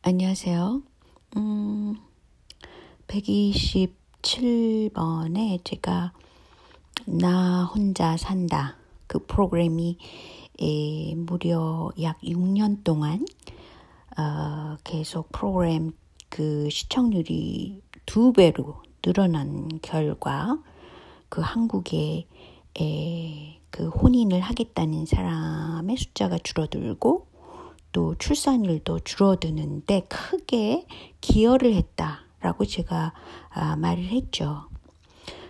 안녕하세요. 127번에 제가 나 혼자 산다 그 프로그램이 무려 약 6년 동안 계속 프로그램 그 시청률이 2배로 늘어난 결과 그 한국에 그 혼인을 하겠다는 사람의 숫자가 줄어들고 또 출산율도 줄어드는데 크게 기여를 했다라고 제가 말을 했죠.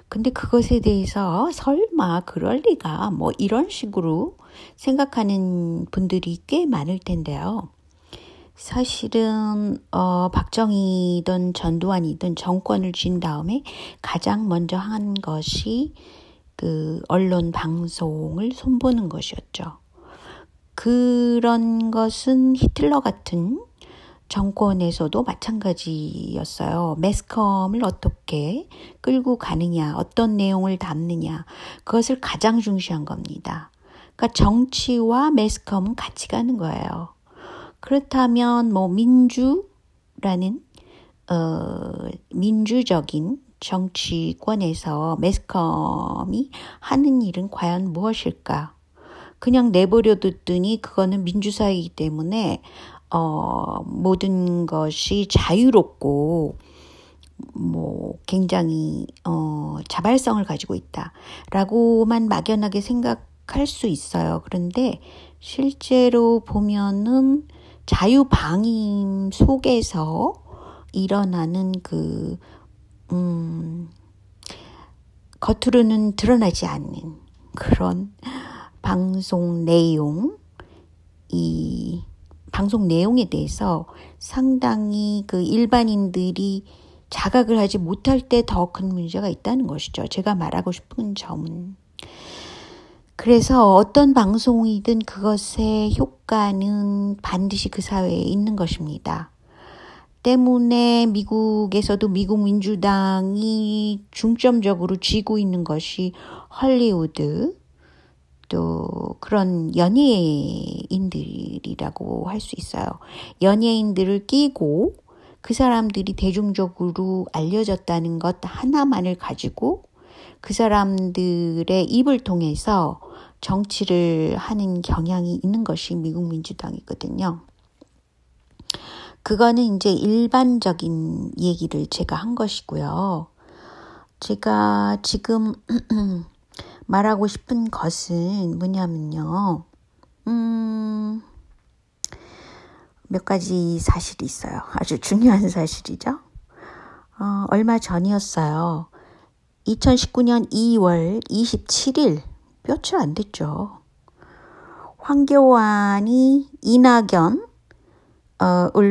근데 그것에 대해서 설마 그럴 리가 뭐 이런 식으로 생각하는 분들이 꽤 많을 텐데요. 사실은 박정희든 전두환이든 정권을 쥔 다음에 가장 먼저 한 것이 그 언론 방송을 손보는 것이었죠. 그런 것은 히틀러 같은 정권에서도 마찬가지였어요. 매스컴을 어떻게 끌고 가느냐, 어떤 내용을 담느냐, 그것을 가장 중시한 겁니다. 그러니까 정치와 매스컴은 같이 가는 거예요. 그렇다면 뭐 민주라는 민주적인 정치권에서 매스컴이 하는 일은 과연 무엇일까? 그냥 내버려뒀더니 그거는 민주사회이기 때문에 모든 것이 자유롭고 뭐 굉장히 자발성을 가지고 있다라고만 막연하게 생각할 수 있어요. 그런데 실제로 보면은 자유방임 속에서 일어나는 그 겉으로는 드러나지 않는 그런 방송 내용에 대해서 상당히 그 일반인들이 자각을 하지 못할 때 더 큰 문제가 있다는 것이죠. 제가 말하고 싶은 점은. 그래서 어떤 방송이든 그것의 효과는 반드시 그 사회에 있는 것입니다. 때문에 미국에서도 미국 민주당이 중점적으로 쥐고 있는 것이 헐리우드, 또 그런 연예인들이라고 할 수 있어요. 연예인들을 끼고 그 사람들이 대중적으로 알려졌다는 것 하나만을 가지고 그 사람들의 입을 통해서 정치를 하는 경향이 있는 것이 미국 민주당이거든요. 그거는 이제 일반적인 얘기를 제가 한 것이고요. 제가 지금 말하고 싶은 것은 뭐냐면요. 몇 가지 사실이 있어요. 아주 중요한 사실이죠. 얼마 전이었어요. 2019년 2월 27일, 며칠 안 됐죠. 황교안이 이낙연을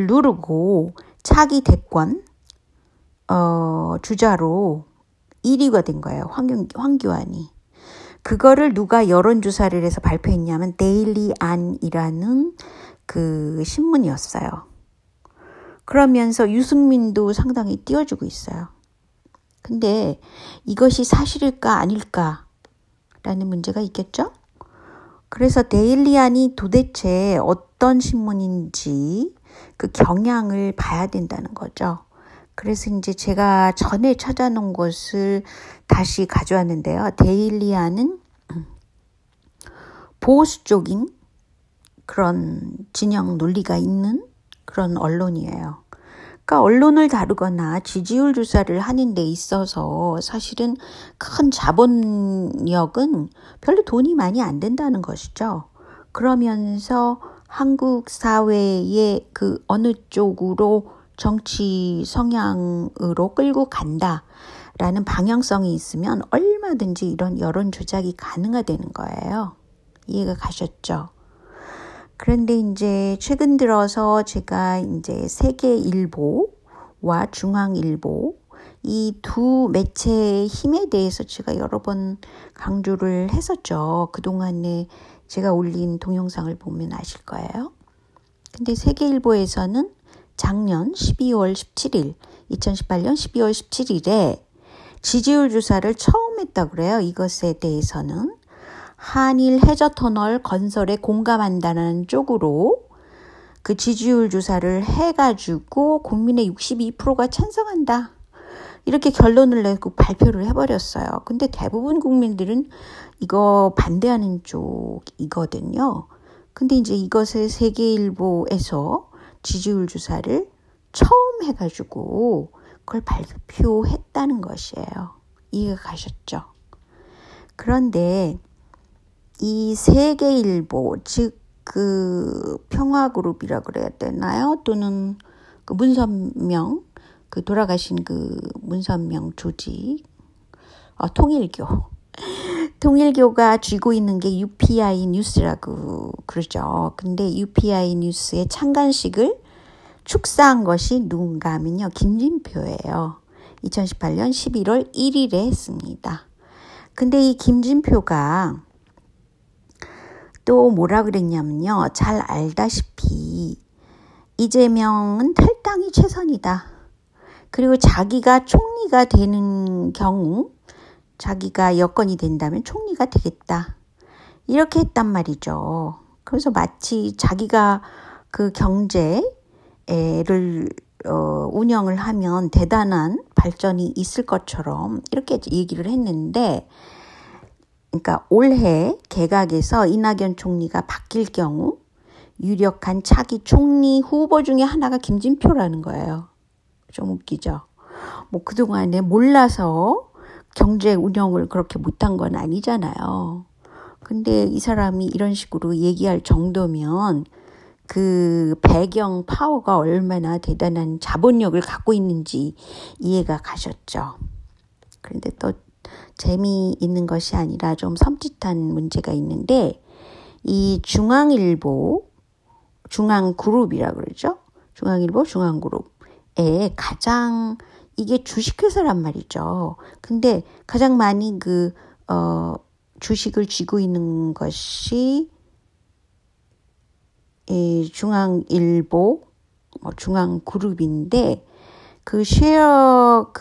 누르고 차기 대권 주자로 1위가 된 거예요. 황교안이. 그거를 누가 여론조사를 해서 발표했냐면 데일리 안이라는 그 신문이었어요. 그러면서 유승민도 상당히 띄워주고 있어요. 근데 이것이 사실일까 아닐까라는 문제가 있겠죠? 그래서 데일리 안이 도대체 어떤 신문인지 그 경향을 봐야 된다는 거죠. 그래서 이제 제가 전에 찾아놓은 것을 다시 가져왔는데요. 데일리안은 보수 쪽인 그런 진영 논리가 있는 그런 언론이에요. 그러니까 언론을 다루거나 지지율 조사를 하는 데 있어서 사실은 큰 자본력은 별로 돈이 많이 안 된다는 것이죠. 그러면서 한국 사회의 그 어느 쪽으로 정치 성향으로 끌고 간다라는 방향성이 있으면 얼마든지 이런 여론 조작이 가능하다는 거예요. 이해가 가셨죠? 그런데 이제 최근 들어서 제가 이제 세계일보와 중앙일보 이 두 매체의 힘에 대해서 제가 여러 번 강조를 했었죠. 그동안에 제가 올린 동영상을 보면 아실 거예요. 근데 세계일보에서는 작년 12월 17일, 2018년 12월 17일에 지지율 조사를 처음 했다고 그래요. 이것에 대해서는 한일 해저터널 건설에 공감한다는 쪽으로 그 지지율 조사를 해가지고 국민의 62%가 찬성한다. 이렇게 결론을 내고 발표를 해버렸어요. 근데 대부분 국민들은 이거 반대하는 쪽이거든요. 근데 이제 이것을 세계일보에서 지지율 조사를 처음 해가지고 그걸 발표했다는 것이에요. 이해가 가셨죠? 그런데 이 세계일보, 즉 그 평화그룹이라 그래야 되나요? 또는 그 문선명, 그 돌아가신 그 문선명 조직, 통일교가 쥐고 있는 게 UPI 뉴스라고 그러죠. 근데 UPI 뉴스의 창간식을 축사한 것이 누군가 하면요, 김진표예요. 2018년 11월 1일에 했습니다. 근데 이 김진표가 또 뭐라 그랬냐면요, 잘 알다시피 이재명은 탈당이 최선이다. 그리고 자기가 총리가 되는 경우, 자기가 여건이 된다면 총리가 되겠다. 이렇게 했단 말이죠. 그래서 마치 자기가 그 경제를 운영을 하면 대단한 발전이 있을 것처럼 이렇게 얘기를 했는데, 그러니까 올해 개각에서 이낙연 총리가 바뀔 경우 유력한 차기 총리 후보 중에 하나가 김진표라는 거예요. 좀 웃기죠. 뭐 그동안에 몰라서 경제 운영을 그렇게 못한 건 아니잖아요. 근데 이 사람이 이런 식으로 얘기할 정도면 그 배경 파워가 얼마나 대단한 자본력을 갖고 있는지 이해가 가셨죠. 그런데 또 재미있는 것이 아니라 좀 섬찟한 문제가 있는데, 이 중앙일보, 중앙그룹이라고 그러죠. 중앙일보, 중앙그룹에 가장, 이게 주식회사란 말이죠. 근데 가장 많이 주식을 쥐고 있는 것이 이 중앙일보, 중앙그룹인데, 그 쉐어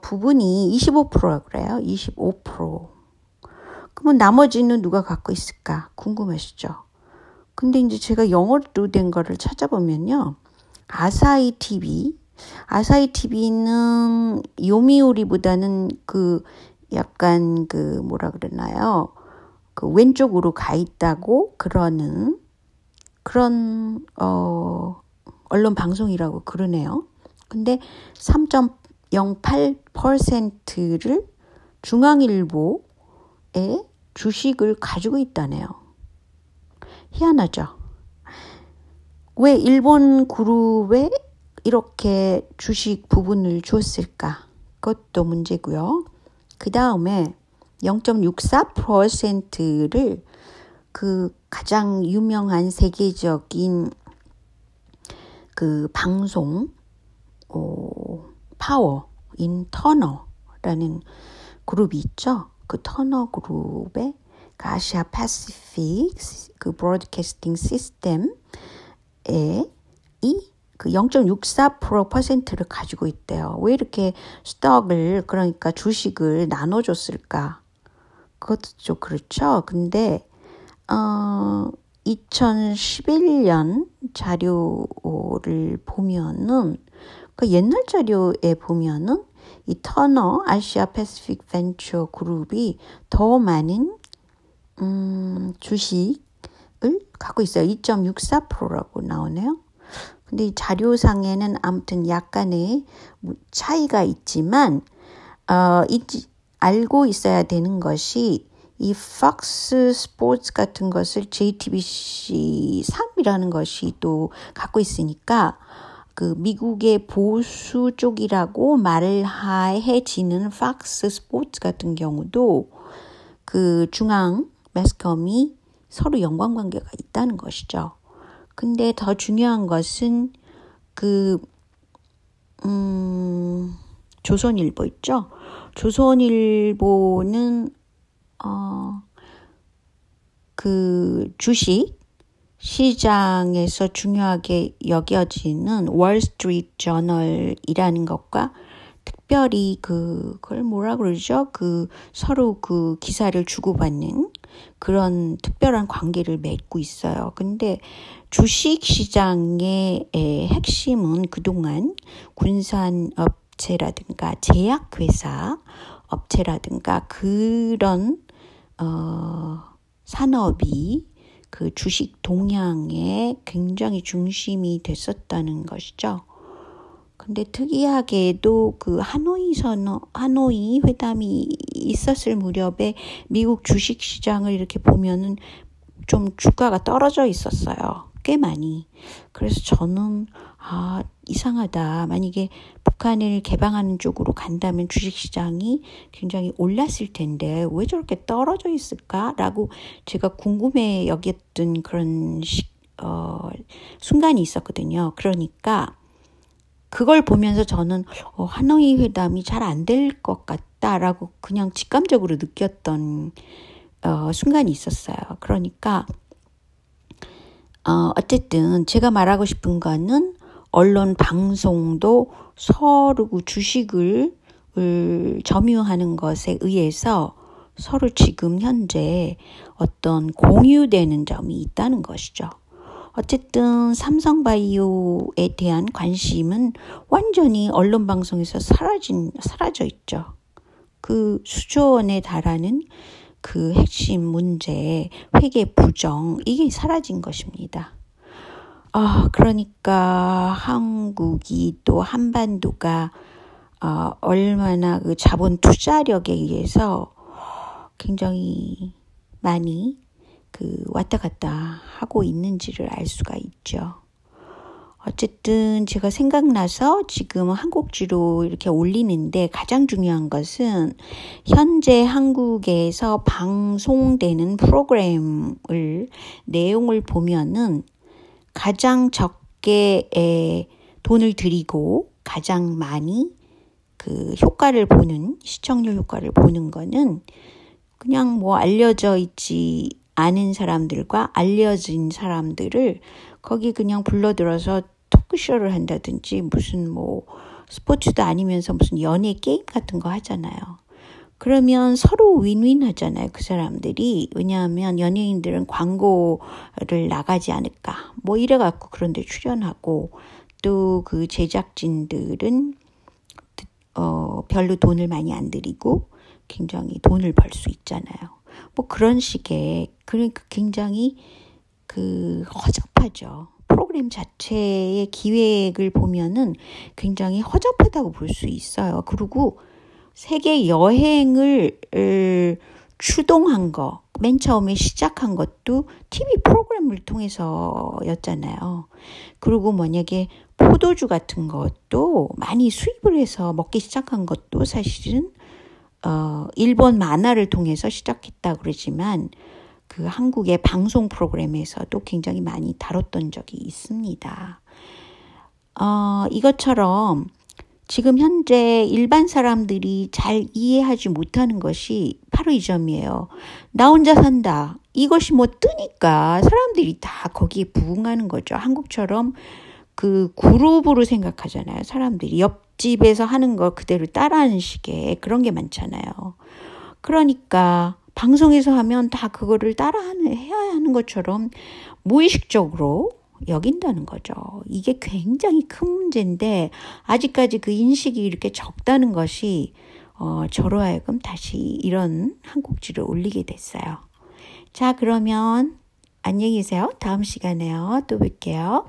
부분이 25%라고 그래요. 25%. 그러면 나머지는 누가 갖고 있을까? 궁금하시죠? 근데 이제 제가 영어로 된 거를 찾아보면요, 아사히 TV는 요미우리보다는 약간 뭐라 그러나요? 그 왼쪽으로 가 있다고 그러는 그런 언론 방송이라고 그러네요. 근데 3.08%를 중앙일보에 주식을 가지고 있다네요. 희한하죠. 왜 일본 그룹에 이렇게 주식 부분을 줬을까? 그것도 문제고요. 그 다음에 0.64%를 그 가장 유명한 세계적인 그 방송 파워인 터너라는 그룹이 있죠. 그 터너 그룹의 아시아 패시픽 그 브로드캐스팅 시스템에 그 0.64%를 가지고 있대요. 왜 이렇게 그러니까 주식을 나눠줬을까? 그것도 좀 그렇죠. 근데 2011년 자료를 보면은, 그 옛날 자료에 보면은 이 터너 아시아 패시픽 벤처 그룹이 더 많은 주식을 갖고 있어요. 2.64%라고 나오네요. 근데 이 자료상에는 아무튼 약간의 차이가 있지만 알고 있어야 되는 것이, 이 팍스 스포츠 같은 것을 JTBC 3이라는 것이 또 갖고 있으니까, 그 미국의 보수 쪽이라고 말을 해지는 팍스 스포츠 같은 경우도 그 중앙 매스컴이 서로 연관관계가 있다는 것이죠. 근데 더 중요한 것은 조선일보 있죠. 조선일보는 그 주식 시장에서 중요하게 여겨지는 월스트리트 저널이라는 것과 특별히 그걸 뭐라 그러죠? 서로 그 기사를 주고받는 그런 특별한 관계를 맺고 있어요. 근데 주식시장의 핵심은 그동안 군산업체라든가 제약회사 업체라든가 그런 산업이 그 주식 동향에 굉장히 중심이 됐었다는 것이죠. 근데 특이하게도 그 하노이 회담이 있었을 무렵에 미국 주식시장을 이렇게 보면은 좀 주가가 떨어져 있었어요. 꽤 많이. 그래서 저는 이상하다. 만약에 북한을 개방하는 쪽으로 간다면 주식시장이 굉장히 올랐을 텐데 왜 저렇게 떨어져 있을까라고 제가 궁금해 여겼던 그런 순간이 있었거든요. 그러니까 그걸 보면서 저는 하노이 회담이 잘 안 될 것 같다라고 그냥 직감적으로 느꼈던 순간이 있었어요. 그러니까 어쨌든 제가 말하고 싶은 거는 언론 방송도 서로 주식을 점유하는 것에 의해서 서로 지금 현재 어떤 공유되는 점이 있다는 것이죠. 어쨌든 삼성바이오에 대한 관심은 완전히 언론 방송에서 사라져 있죠. 그 수조 원에 달하는 그 핵심 문제, 회계 부정, 이게 사라진 것입니다. 그러니까 한국이 또 한반도가 얼마나 그 자본 투자력에 의해서 굉장히 많이 그 왔다 갔다 하고 있는지를 알 수가 있죠. 어쨌든 제가 생각나서 지금 한국지로 이렇게 올리는데 가장 중요한 것은 현재 한국에서 방송되는 프로그램을 내용을 보면은 가장 적게 돈을 들이고 가장 많이 그 효과를 보는 시청률 효과를 보는 거는 그냥 뭐 알려져 있지 않은 사람들과 알려진 사람들을 거기 그냥 불러들어서 토크쇼를 한다든지 무슨 뭐 스포츠도 아니면서 무슨 연예 게임 같은 거 하잖아요. 그러면 서로 윈윈 하잖아요. 그 사람들이. 왜냐하면 연예인들은 광고를 나가지 않을까. 뭐 이래갖고 그런 데 출연하고 또 그 제작진들은 별로 돈을 많이 안 들이고 굉장히 돈을 벌 수 있잖아요. 뭐 그런 식의 그러니까 굉장히 그 허접하죠. 프로그램 자체의 기획을 보면은 굉장히 허접하다고 볼 수 있어요. 그리고 세계 여행을 추동한 거, 맨 처음에 시작한 것도 TV 프로그램을 통해서였잖아요. 그리고 만약에 포도주 같은 것도 많이 수입을 해서 먹기 시작한 것도 사실은 일본 만화를 통해서 시작했다 그러지만 그 한국의 방송 프로그램에서도 굉장히 많이 다뤘던 적이 있습니다. 이것처럼 지금 현재 일반 사람들이 잘 이해하지 못하는 것이 바로 이 점이에요. 나 혼자 산다. 이것이 뭐 뜨니까 사람들이 다 거기에 부응하는 거죠. 한국처럼 그 그룹으로 생각하잖아요. 사람들이 옆집에서 하는 거 그대로 따라하는 식의 그런 게 많잖아요. 그러니까 방송에서 하면 다 그거를 해야 하는 것처럼 무의식적으로 여긴다는 거죠. 이게 굉장히 큰 문제인데 아직까지 그 인식이 이렇게 적다는 것이 저로 하여금 다시 이런 한국지를 올리게 됐어요. 자, 그러면 안녕히 계세요. 다음 시간에요. 또 뵐게요.